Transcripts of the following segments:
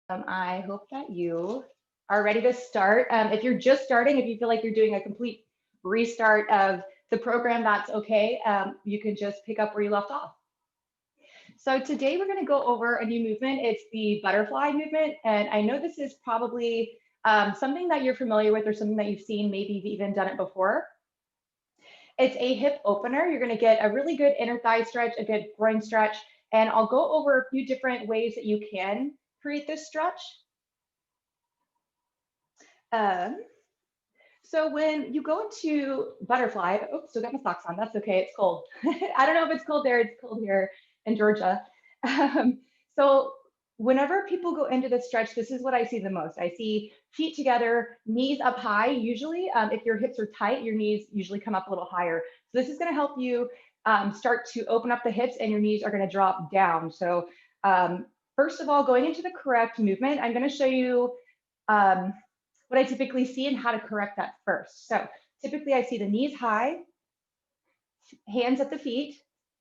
I hope that you are ready to start. If you're just starting, if you feel like you're doing a complete restart of the program, that's okay. You can just pick up where you left off. So today we're going to go over a new movement. It's the butterfly movement. And I know this is probably something that you're familiar with or something that you've seen, maybe you've even done it before. It's a hip opener. You're going to get a really good inner thigh stretch, a good groin stretch, and I'll go over a few different ways that you can create this stretch. So when you go into butterfly, oops, still got my socks on. That's okay. It's cold. I don't know if it's cold there. It's cold here in Georgia. So whenever people go into the stretch, this is what I see the most. I see feet together, knees up high. Usually, if your hips are tight, your knees usually come up a little higher. So this is going to help you start to open up the hips, and your knees are going to drop down. So first of all, going into the correct movement, I'm going to show you what I typically see and how to correct that first. So typically I see the knees high, hands at the feet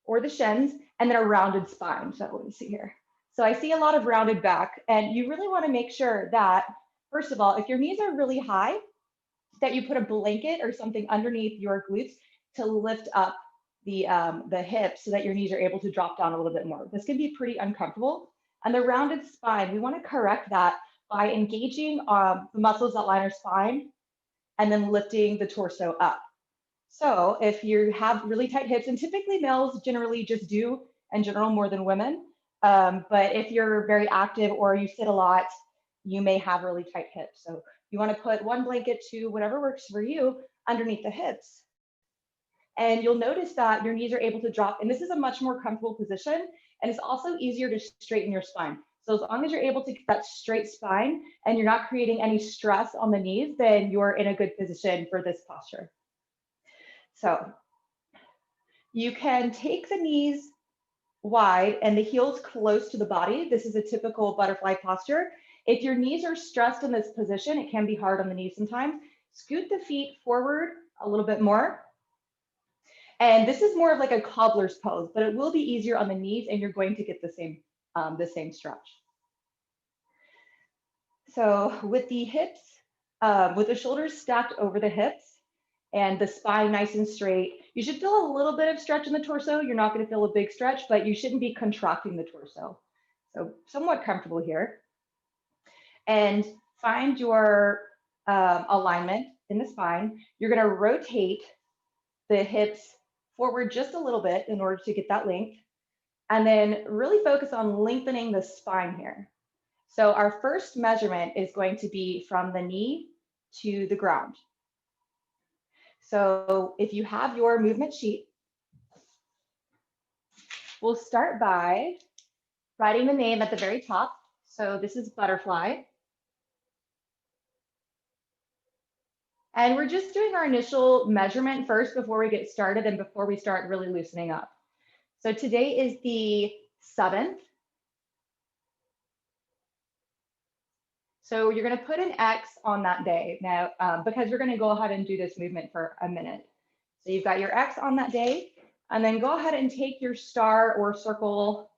or the shins, and then a rounded spine. So let me see here. So I see a lot of rounded back, and you really want to make sure that, first of all, if your knees are really high, that you put a blanket or something underneath your glutes to lift up the hips so that your knees are able to drop down a little bit more. This can be pretty uncomfortable. And the rounded spine, we want to correct that by engaging the muscles that line our spine and then lifting the torso up. So if you have really tight hips, and typically males generally just do in general more than women, but if you're very active or you sit a lot, you may have really tight hips. So you want to put one blanket to whatever works for you underneath the hips. And you'll notice that your knees are able to drop, and this is a much more comfortable position, and it's also easier to straighten your spine. So as long as you're able to get that straight spine and you're not creating any stress on the knees, then you're in a good position for this posture. So you can take the knees wide and the heels close to the body. This is a typical butterfly posture. If your knees are stressed in this position, it can be hard on the knees sometimes. Scoot the feet forward a little bit more. And this is more of like a cobbler's pose, but it will be easier on the knees and you're going to get the same stretch. So with the hips, with the shoulders stacked over the hips and the spine nice and straight, you should feel a little bit of stretch in the torso. You're not going to feel a big stretch, but you shouldn't be contracting the torso. So somewhat comfortable here. And find your alignment in the spine. You're going to rotate the hips forward just a little bit in order to get that length. And then really focus on lengthening the spine here. So our first measurement is going to be from the knee to the ground. So if you have your movement sheet, we'll start by writing the name at the very top. So this is butterfly. And we're just doing our initial measurement first before we get started and before we start really loosening up. So today is the 7th. So you're going to put an X on that day now because you're going to go ahead and do this movement for a minute. So you've got your X on that day, and then go ahead and take your star or circle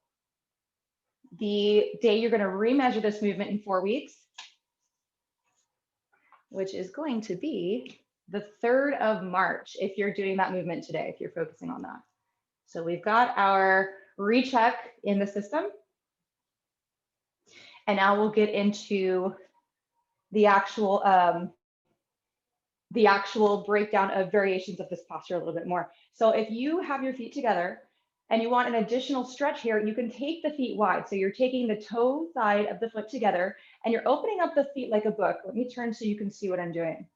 the day you're going to remeasure this movement in 4 weeks, which is going to be the 3rd of March if you're doing that movement today, if you're focusing on that. So we've got our recheck in the system. And now we'll get into the actual breakdown of variations of this posture a little bit more. So if you have your feet together and you want an additional stretch here, you can take the feet wide. So you're taking the toe side of the foot together and you're opening up the feet like a book. Let me turn so you can see what I'm doing.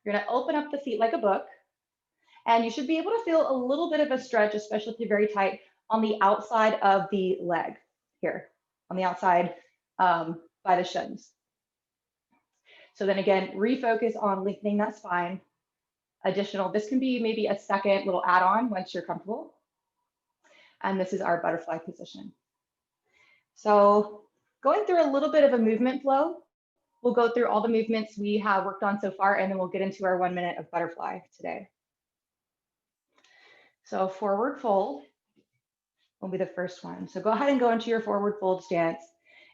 You're going to open up the feet like a book, and you should be able to feel a little bit of a stretch, especially if you're very tight, on the outside of the leg here, on the outside by the shins. So then again, refocus on lengthening that spine. Additional, this can be maybe a second little add-on once you're comfortable. And this is our butterfly position. So going through a little bit of a movement flow, we'll go through all the movements we have worked on so far, and then we'll get into our 1 minute of butterfly today. So forward fold will be the first one. So go ahead and go into your forward fold stance.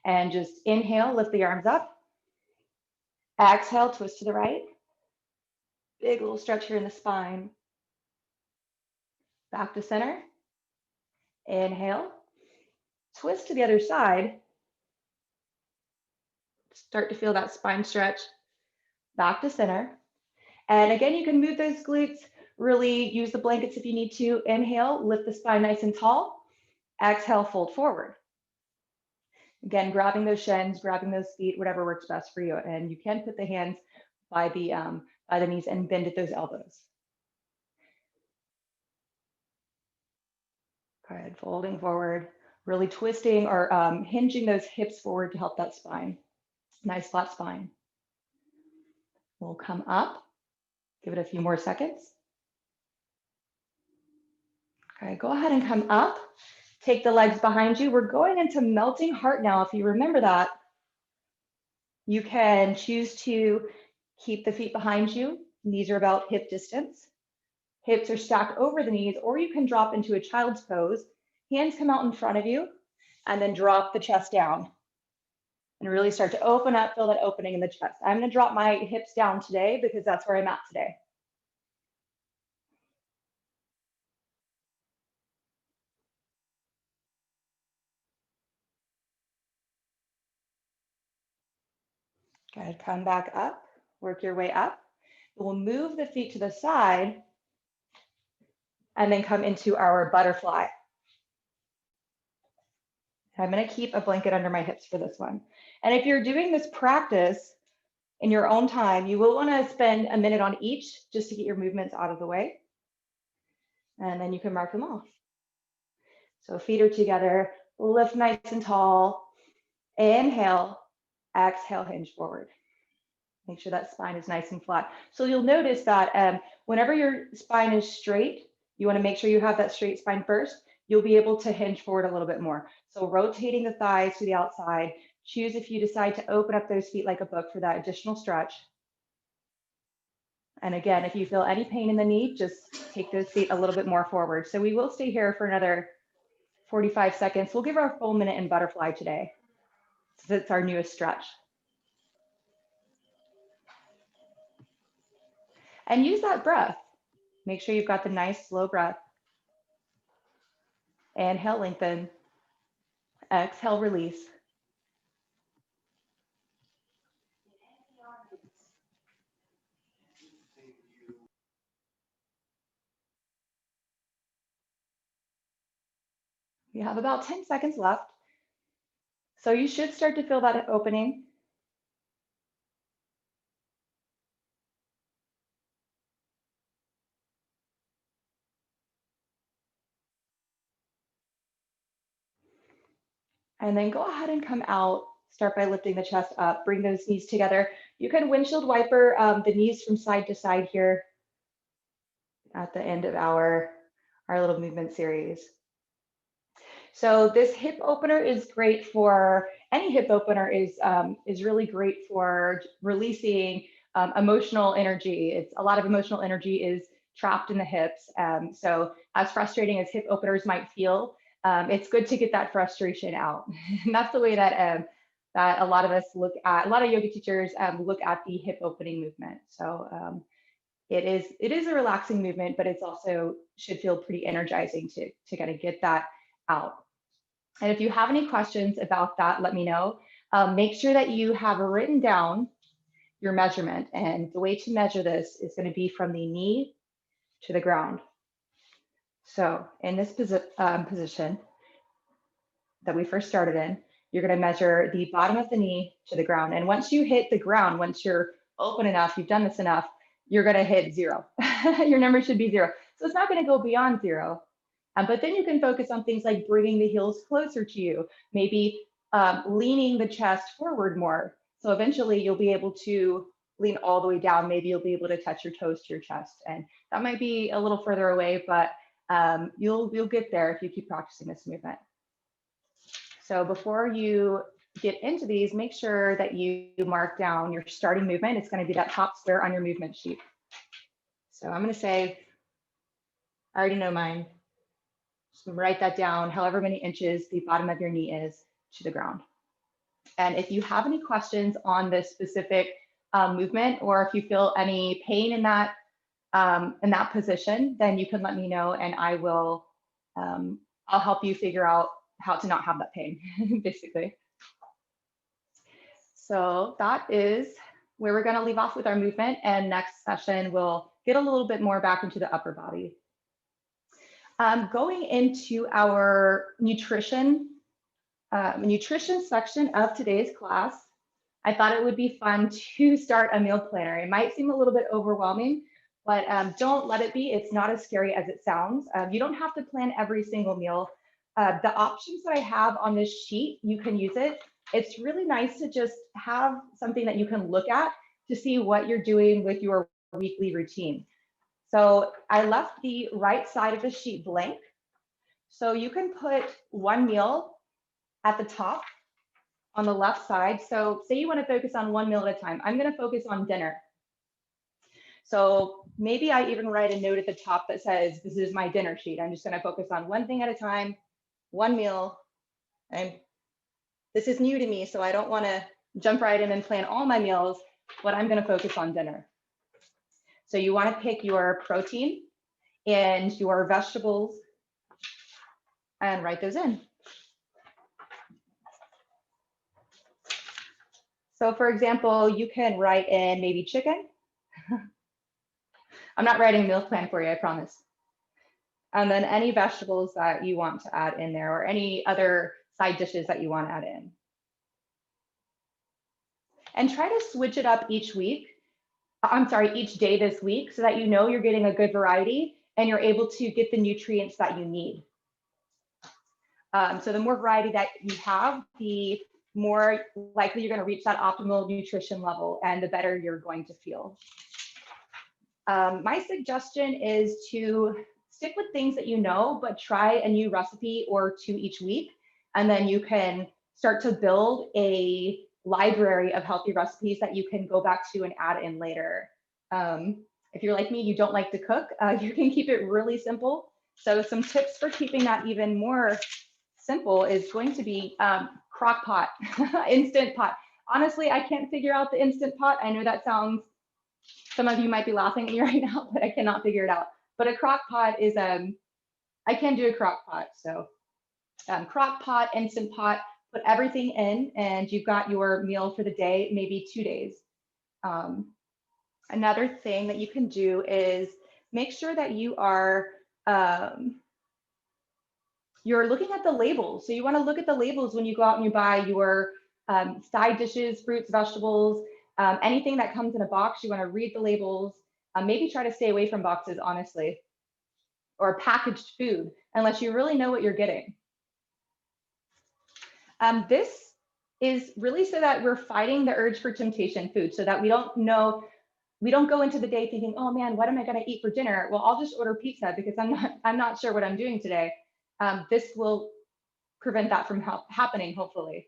And just inhale, lift the arms up. Exhale, twist to the right. Big little stretch here in the spine. Back to center. Inhale. Twist to the other side. Start to feel that spine stretch. Back to center. And again, you can move those glutes, really use the blankets if you need to. Inhale, lift the spine nice and tall. Exhale, fold forward. Again, grabbing those shins, grabbing those feet, whatever works best for you. And you can put the hands by the knees and bend at those elbows. Good, folding forward, really twisting or hinging those hips forward to help that spine. Nice flat spine. We'll come up, give it a few more seconds. Okay, go ahead and come up. Take the legs behind you. We're going into melting heart now. If you remember that, you can choose to keep the feet behind you. Knees are about hip distance. Hips are stacked over the knees, or you can drop into a child's pose. Hands come out in front of you, and then drop the chest down. And really start to open up, feel that opening in the chest. I'm gonna drop my hips down today because that's where I'm at today. Good, come back up, work your way up. We'll move the feet to the side and then come into our butterfly. I'm gonna keep a blanket under my hips for this one. And if you're doing this practice in your own time, you will wanna spend a minute on each just to get your movements out of the way. And then you can mark them off. So feet are together, lift nice and tall, inhale, exhale, hinge forward. Make sure that spine is nice and flat. So you'll notice that whenever your spine is straight, you wanna make sure you have that straight spine first, you'll be able to hinge forward a little bit more. So rotating the thighs to the outside, choose if you decide to open up those feet like a book for that additional stretch. And again, if you feel any pain in the knee, just take those feet a little bit more forward. So we will stay here for another 45 seconds. We'll give our full minute in butterfly today, since it's our newest stretch. And use that breath. Make sure you've got the nice slow breath. Inhale, lengthen. Exhale, release. We have about 10 seconds left. So you should start to feel that opening. And then go ahead and come out. Start by lifting the chest up, bring those knees together. You can windshield wiper the knees from side to side here at the end of our little movement series. So this hip opener is great for, any hip opener is really great for releasing emotional energy. It's a lot of emotional energy is trapped in the hips. So as frustrating as hip openers might feel, it's good to get that frustration out. And that's the way that that a lot of us look at, a lot of yoga teachers look at the hip opening movement. So it is a relaxing movement, but it's also should feel pretty energizing to kind of get that out. And if you have any questions about that, let me know. Make sure that you have written down your measurement. And the way to measure this is going to be from the knee to the ground. So in this position that we first started in, you're going to measure the bottom of the knee to the ground. And once you hit the ground, once you're open enough, you've done this enough, you're going to hit 0. Your number should be 0. So it's not going to go beyond 0. But then you can focus on things like bringing the heels closer to you, maybe leaning the chest forward more. So eventually you'll be able to lean all the way down. Maybe you'll be able to touch your toes to your chest. And that might be a little further away, but you'll get there if you keep practicing this movement. So before you get into these, make sure that you mark down your starting movement. It's going to be that top square on your movement sheet. So I'm going to say, I already know mine. Just write that down, however many inches the bottom of your knee is to the ground. And if you have any questions on this specific movement, or if you feel any pain in that position, then you can let me know, and I'll help you figure out how to not have that pain, basically. So that is where we're going to leave off with our movement, and next session we'll get a little bit more back into the upper body. Going into our nutrition section of today's class, I thought it would be fun to start a meal planner. It might seem a little bit overwhelming, but don't let it be. It's not as scary as it sounds. You don't have to plan every single meal. The options that I have on this sheet, you can use it. It's really nice to just have something that you can look at to see what you're doing with your weekly routine. So I left the right side of the sheet blank. So you can put one meal at the top on the left side. So say you want to focus on one meal at a time. I'm going to focus on dinner. So maybe I even write a note at the top that says, this is my dinner sheet. I'm just going to focus on one thing at a time, one meal. And this is new to me, so I don't want to jump right in and plan all my meals, but I'm going to focus on dinner. So you want to pick your protein and your vegetables and write those in. So for example, you can write in maybe chicken. I'm not writing a meal plan for you, I promise. And then any vegetables that you want to add in there, or any other side dishes that you want to add in. And try to switch it up each day this week, so that you know you're getting a good variety and you're able to get the nutrients that you need. So the more variety that you have, the more likely you're going to reach that optimal nutrition level, and the better you're going to feel. My suggestion is to stick with things that you know, but try a new recipe or two each week, and then you can start to build a library of healthy recipes that you can go back to and add in later. If you're like me, you don't like to cook, you can keep it really simple. So some tips for keeping that even more simple is going to be crock pot, instant pot. Honestly, I can't figure out the instant pot. I know that sounds, some of you might be laughing at me right now, but I cannot figure it out. But a crock pot is, I can do a crock pot. So crock pot, instant pot, put everything in, and you've got your meal for the day, maybe 2 days. Another thing that you can do is make sure that you are, you're looking at the labels. So you want to look at the labels when you go out and you buy your side dishes, fruits, vegetables, anything that comes in a box. You want to read the labels. Maybe try to stay away from boxes, honestly, or packaged food, unless you really know what you're getting. This is really so that we're fighting the urge for temptation food, so that we don't go into the day thinking, oh man, what am I going to eat for dinner? Well, I'll just order pizza because I'm not sure what I'm doing today. This will prevent that from happening, hopefully.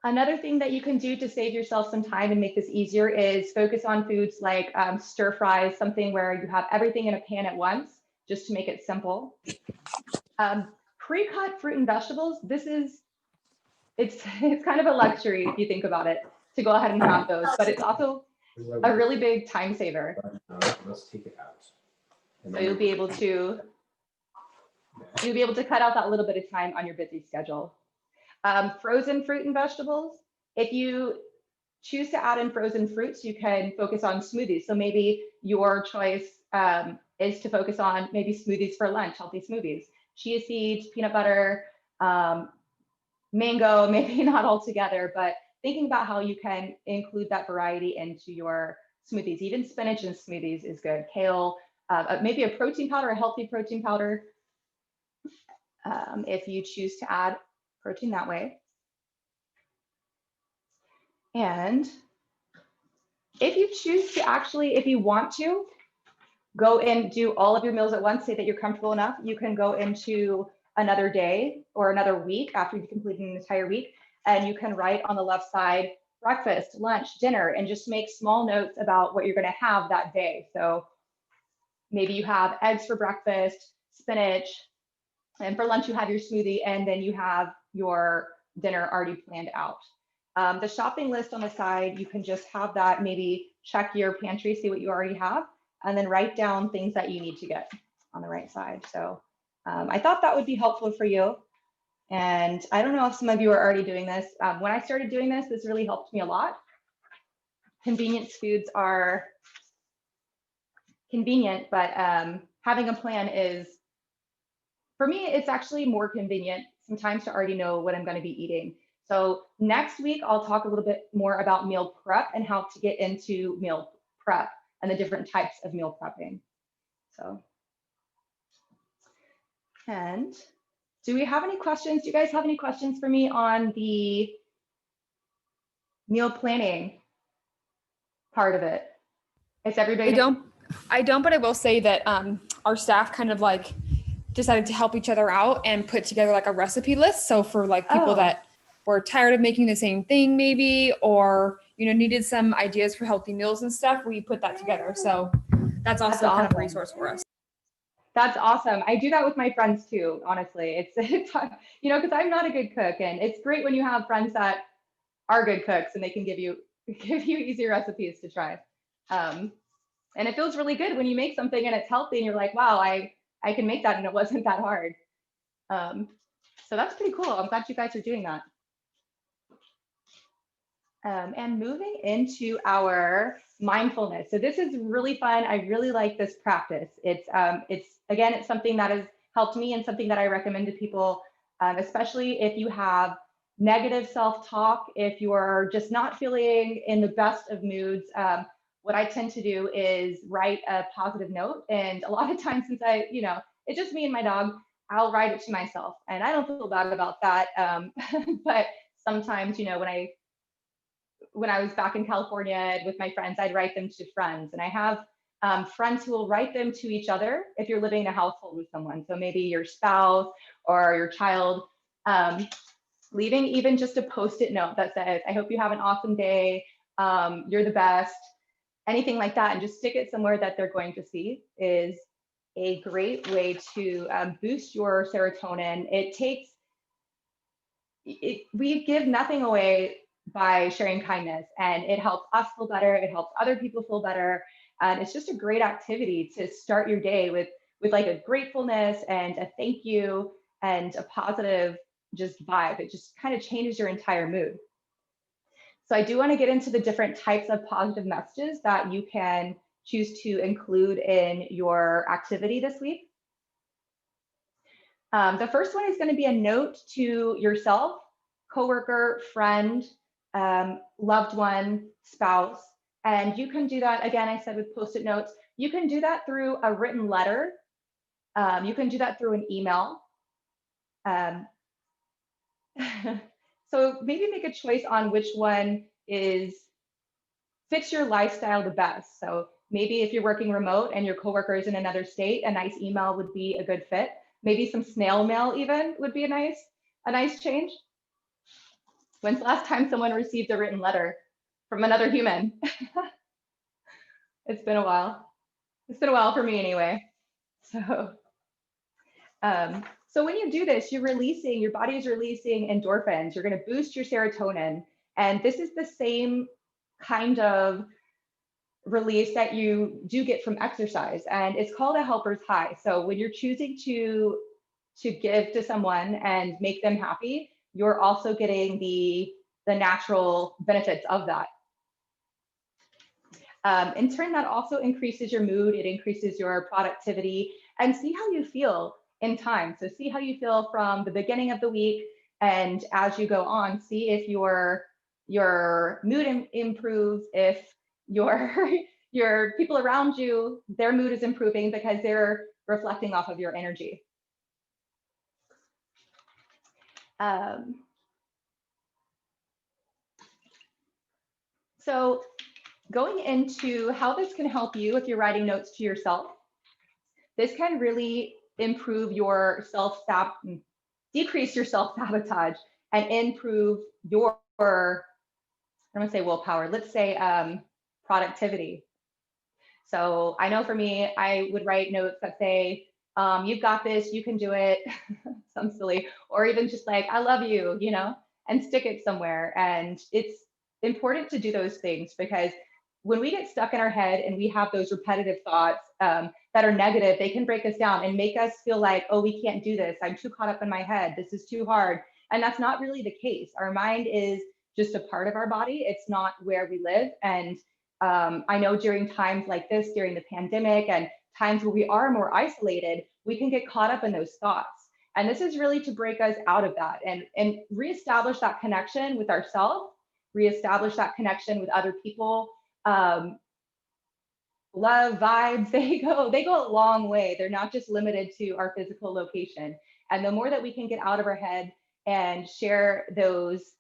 Another thing that you can do to save yourself some time and make this easier is focus on foods like stir fries, something where you have everything in a pan at once, just to make it simple. Pre-cut fruit and vegetables, it's kind of a luxury if you think about it, to go ahead and have those, but it's also a really big time saver. Let's take it out. So you'll be able to cut out that little bit of time on your busy schedule. Frozen fruit and vegetables, if you choose to add in frozen fruits, you can focus on smoothies. So maybe your choice is to focus on maybe smoothies for lunch, healthy smoothies, chia seeds, peanut butter, mango, maybe not all together, but thinking about how you can include that variety into your smoothies. Even spinach in smoothies is good. Kale, maybe a protein powder, a healthy protein powder, if you choose to add protein that way. And if you choose to actually, if you want to go and do all of your meals at once, say that you're comfortable enough, you can go into another day or another week after you've completed an entire week, and you can write on the left side, breakfast, lunch, dinner, and just make small notes about what you're going to have that day. So maybe you have eggs for breakfast, spinach, and for lunch you have your smoothie, and then you have your dinner already planned out. The shopping list on the side, you can just have that, maybe check your pantry, see what you already have, and then write down things that you need to get on the right side. So I thought that would be helpful for you. And I don't know if some of you are already doing this. When I started doing this, this really helped me a lot. Convenience foods are convenient, but having a plan is, for me, it's actually more convenient sometimes to already know what I'm going to be eating. So next week, I'll talk a little bit more about meal prep and how to get into meal prep and the different types of meal prepping. So, and do we have any questions? Do you guys have any questions for me on the meal planning part of it? Is everybody? I don't, but I will say that our staff kind of like decided to help each other out and put together like a recipe list. So for like people that were tired of making the same thing maybe, or, you know, needed some ideas for healthy meals and stuff, we put that together. So that's also kind of a resource for us. That's awesome. I do that with my friends too, honestly. It's you know, because I'm not a good cook, and it's great when you have friends that are good cooks and they can give you easy recipes to try. And it feels really good when you make something and it's healthy and you're like, wow, I can make that and it wasn't that hard. So that's pretty cool. I'm glad you guys are doing that. And moving into our mindfulness. So this is really fun. I really like this practice. It's again, it's something that has helped me and something that I recommend to people, especially if you have negative self-talk, if you are just not feeling in the best of moods. What I tend to do is write a positive note. And a lot of times, since it's just me and my dog, I'll write it to myself. And I don't feel bad about that. But sometimes, you know, when I was back in California with my friends, I'd write them to friends. And I have friends who will write them to each other if you're living in a household with someone. So maybe your spouse or your child, leaving even just a Post-it note that says, I hope you have an awesome day. You're the best. Anything like that, and just stick it somewhere that they're going to see is a great way to boost your serotonin. We give nothing away by sharing kindness, and it helps us feel better. It helps other people feel better. And it's just a great activity to start your day with like a gratefulness and a thank you and a positive just vibe. It just kind of changes your entire mood. So I do want to get into the different types of positive messages that you can choose to include in your activity this week. The first one is going to be a note to yourself, coworker, friend, loved one, spouse. And you can do that, again, I said with Post-it notes. You can do that through a written letter. You can do that through an email. So maybe make a choice on which one fits your lifestyle the best. So maybe if you're working remote and your coworker is in another state, a nice email would be a good fit. Maybe some snail mail even would be a nice change. When's the last time someone received a written letter from another human? It's been a while. It's been a while for me anyway. So when you do this, your body is releasing endorphins. You're going to boost your serotonin. And this is the same kind of release that you do get from exercise. And it's called a helper's high. So when you're choosing to give to someone and make them happy, you're also getting the natural benefits of that. In turn, that also increases your mood. It increases your productivity, and see how you feel in time. So see how you feel from the beginning of the week, and as you go on, see if your mood improves, if your people around you, their mood is improving because they're reflecting off of your energy. So going into how this can help you if you're writing notes to yourself, this can really improve your decrease your self-sabotage and improve your, I don't want to say willpower, let's say productivity. So I know for me, I would write notes that say, You've got this, you can do it, some silly, or even just like, I love you, and stick it somewhere. And it's important to do those things because when we get stuck in our head and we have those repetitive thoughts that are negative, they can break us down and make us feel like, oh, we can't do this. I'm too caught up in my head. This is too hard. And that's not really the case. Our mind is just a part of our body. It's not where we live. And I know during times like this, during the pandemic and times where we are more isolated, we can get caught up in those thoughts. And this is really to break us out of that and reestablish that connection with ourselves, reestablish that connection with other people. Love, vibes, they go a long way. They're not just limited to our physical location. And the more that we can get out of our head and share those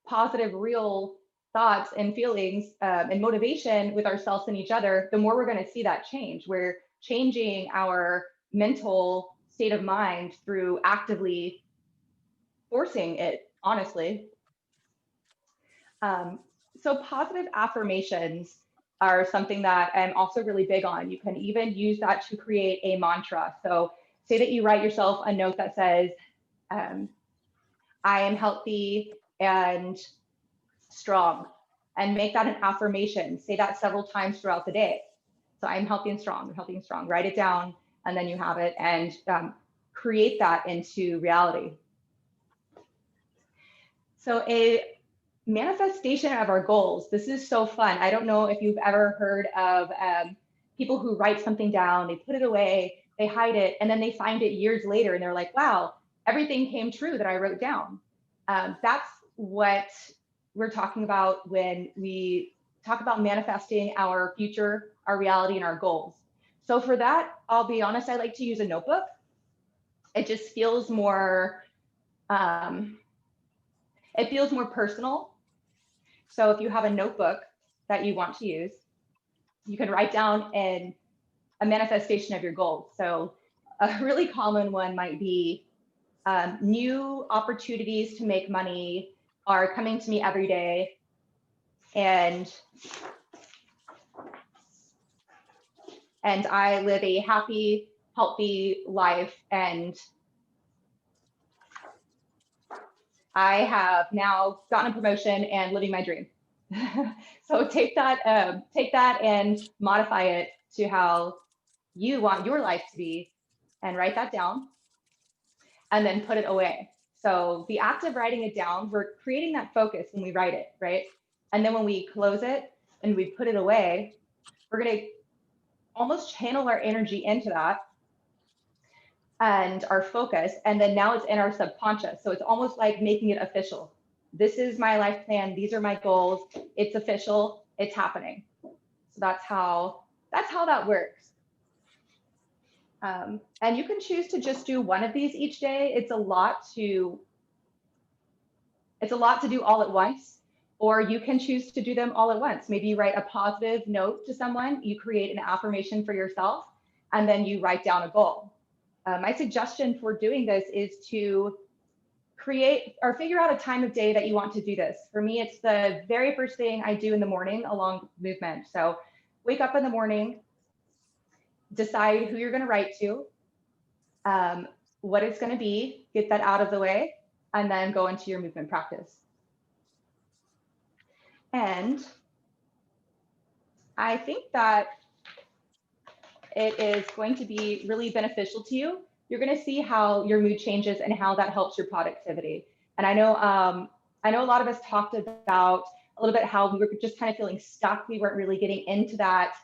positive, real thoughts and feelings and motivation with ourselves and each other, the more we're going to see that change. We're changing our mental state of mind through actively forcing it, honestly. So positive affirmations are something that I'm also really big on. You can even use that to create a mantra. So say that you write yourself a note that says, I am healthy and strong, and make that an affirmation. Say that several times throughout the day. So I'm healthy and strong, I'm healthy and strong. Write it down, and then you have it, and create that into reality. So a manifestation of our goals. This is so fun. I don't know if you've ever heard of people who write something down, they put it away, they hide it, and then they find it years later, and they're like, wow, everything came true that I wrote down. That's what we're talking about when we talk about manifesting our future, our reality, and our goals. So for that, I'll be honest, I like to use a notebook. It just feels more, it feels more personal. So if you have a notebook that you want to use, you can write down a manifestation of your goals. So a really common one might be new opportunities to make money are coming to me every day. And I live a happy, healthy life. And I have now gotten a promotion and living my dream. So take that and modify it to how you want your life to be, and write that down, and then put it away. So the act of writing it down, we're creating that focus when we write it, right? And then when we close it and we put it away, we're going to almost channel our energy into that and our focus. And then now it's in our subconscious. So it's almost like making it official. This is my life plan. These are my goals. It's official. It's happening. So that's how that works. And you can choose to just do one of these each day. It's a lot to do all at once, or you can choose to do them all at once. Maybe you write a positive note to someone, you create an affirmation for yourself, and then you write down a goal. My suggestion for doing this is to create or figure out a time of day that you want to do this. For me, it's the very first thing I do in the morning along movement. So wake up in the morning, decide who you're going to write to, what it's going to be, get that out of the way, and then go into your movement practice. And I think that it is going to be really beneficial to you. You're going to see how your mood changes and how that helps your productivity. And I know a lot of us talked about a little bit how we were just kind of feeling stuck. We weren't really getting into that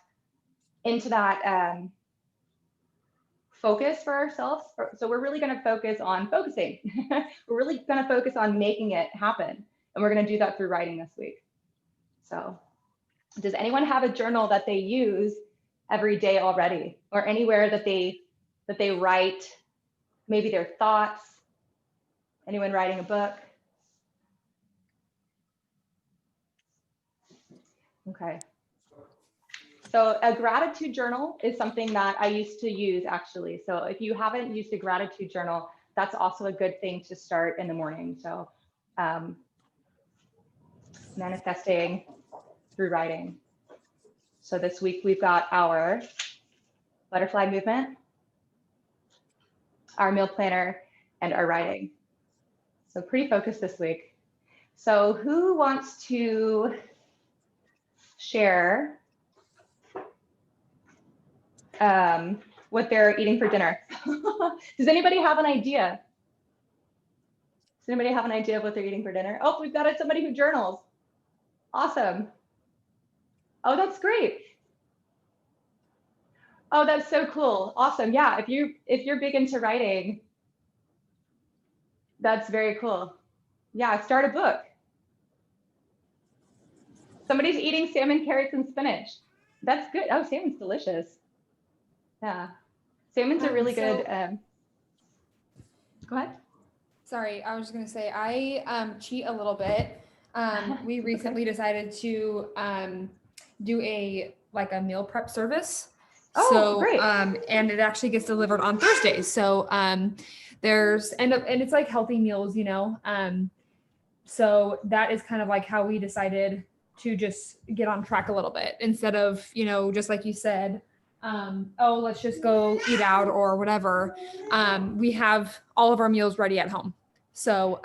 focus for ourselves. So we're really going to focus on focusing. We're really going to focus on making it happen. And we're going to do that through writing this week. So does anyone have a journal that they use every day already, or anywhere that they write maybe their thoughts? Anyone writing a book? Okay. So a gratitude journal is something that I used to use, actually. So if you haven't used a gratitude journal, that's also a good thing to start in the morning. So manifesting through writing. So this week we've got our butterfly movement, our meal planner, and our writing. So pretty focused this week. So who wants to share what they're eating for dinner? Does anybody have an idea? Does anybody have an idea of what they're eating for dinner? Oh, we've got somebody who journals. Awesome. Oh, that's great. Oh, that's so cool. Awesome. Yeah, if you're big into writing, that's very cool. Yeah, start a book. Somebody's eating salmon, carrots, and spinach. That's good. Oh, salmon's delicious. Yeah. Salmon's a really good go ahead. Sorry, I was just gonna say I cheat a little bit. We recently decided to do a meal prep service. Oh, So great. and it actually gets delivered on Thursdays. So there's and it's like healthy meals, you know. So that is kind of like how we decided to just get on track a little bit instead of, you know, just like you said, oh, let's just go eat out or whatever. We have all of our meals ready at home. So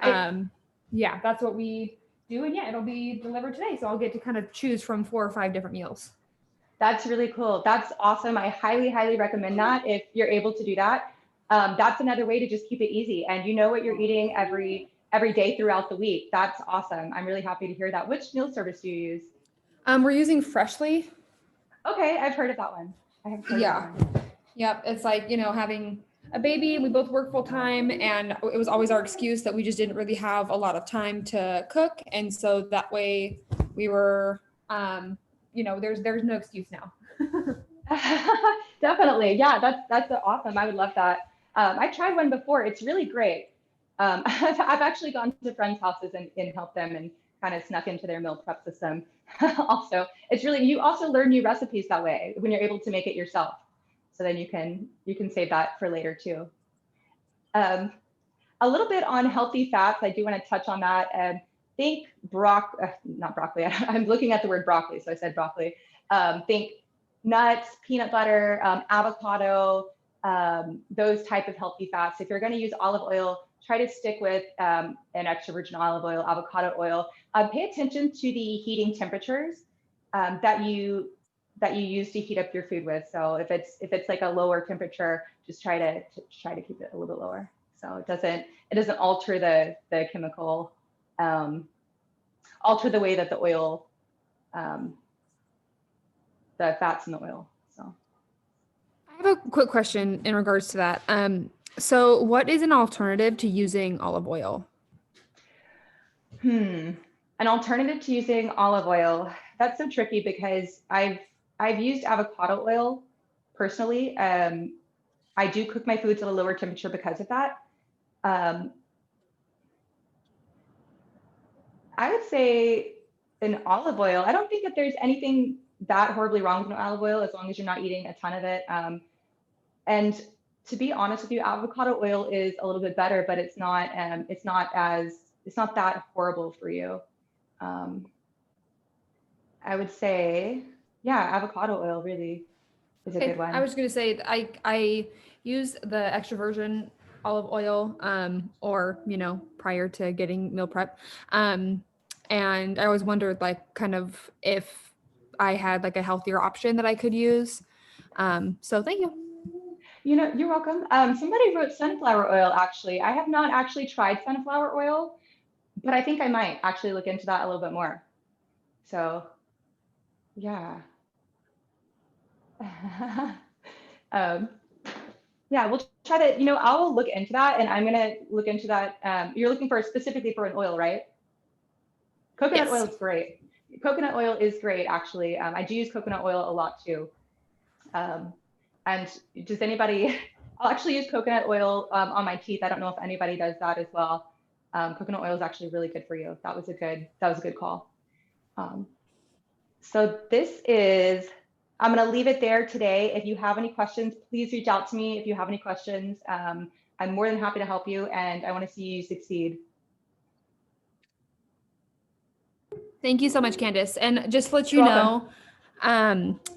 yeah, that's what we do. And yeah, it'll be delivered today. So I'll get to kind of choose from 4 or 5 different meals. That's really cool. That's awesome. I highly, highly recommend that if you're able to do that. That's another way to just keep it easy. And you know what you're eating every day throughout the week. That's awesome. I'm really happy to hear that. Which meal service do you use? We're using Freshly. Okay, I've heard of that one. I have heard Yeah. of that one. Yep. It's like, you know, having a baby, we both work full time, and it was always our excuse that we just didn't really have a lot of time to cook. And so that way we were, you know, there's no excuse now. Definitely. Yeah, that's awesome. I would love that. I tried one before. It's really great. I've actually gone to friends' houses and helped them and kind of snuck into their meal prep system. Also, it's really, you also learn new recipes that way when you're able to make it yourself. So then you can save that for later too. A little bit on healthy fats. I do want to touch on that. Think not broccoli. I'm looking at the word broccoli, so I said broccoli. Think nuts, peanut butter, avocado, those type of healthy fats. If you're going to use olive oil, try to stick with an extra virgin olive oil, avocado oil. Pay attention to the heating temperatures that you use to heat up your food with. So if it's like a lower temperature, just try to keep it a little bit lower, so it doesn't alter the chemical, alter the way that the oil, the fats in the oil. So I have a quick question in regards to that. So what is an alternative to using olive oil? An alternative to using olive oil. That's so tricky because I've used avocado oil personally. I do cook my foods at a lower temperature because of that. I would say an olive oil. I don't think that there's anything that horribly wrong with an olive oil as long as you're not eating a ton of it. And to be honest with you, avocado oil is a little bit better, but it's not that horrible for you. I would say, yeah, avocado oil really is a good one. I was going to say I use the extra virgin olive oil, or, you know, prior to getting meal prep. And I always wondered like kind of if I had like a healthier option that I could use. So thank you. You know, you're welcome. Somebody wrote sunflower oil, actually. I have not actually tried sunflower oil, but I think I might actually look into that a little bit more. So, yeah. Yeah, we'll try to, you know, I'll look into that, and I'm going to look into that. You're looking for specifically for an oil, right? Coconut oil is great. Coconut oil is great, actually. I do use coconut oil a lot too. And does anybody, I'll actually use coconut oil on my teeth. I don't know if anybody does that as well. Coconut oil is actually really good for you. That was a good call. So I'm going to leave it there today. If you have any questions, please reach out to me. If you have any questions, I'm more than happy to help you, and I want to see you succeed. Thank you so much, Candace. And just to let you You're know,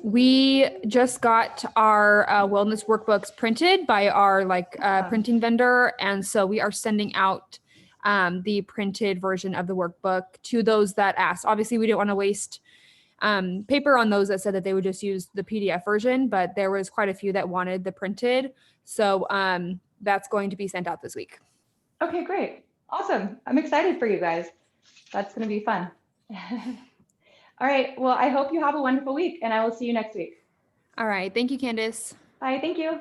We just got our wellness workbooks printed by our printing vendor. And so we are sending out the printed version of the workbook to those that asked. Obviously, we didn't want to waste paper on those that said that they would just use the PDF version, but there was quite a few that wanted the printed. So that's going to be sent out this week. Okay, great. Awesome. I'm excited for you guys. That's going to be fun. All right. Well, I hope you have a wonderful week and I will see you next week. All right. Thank you, Candace. Bye. Thank you.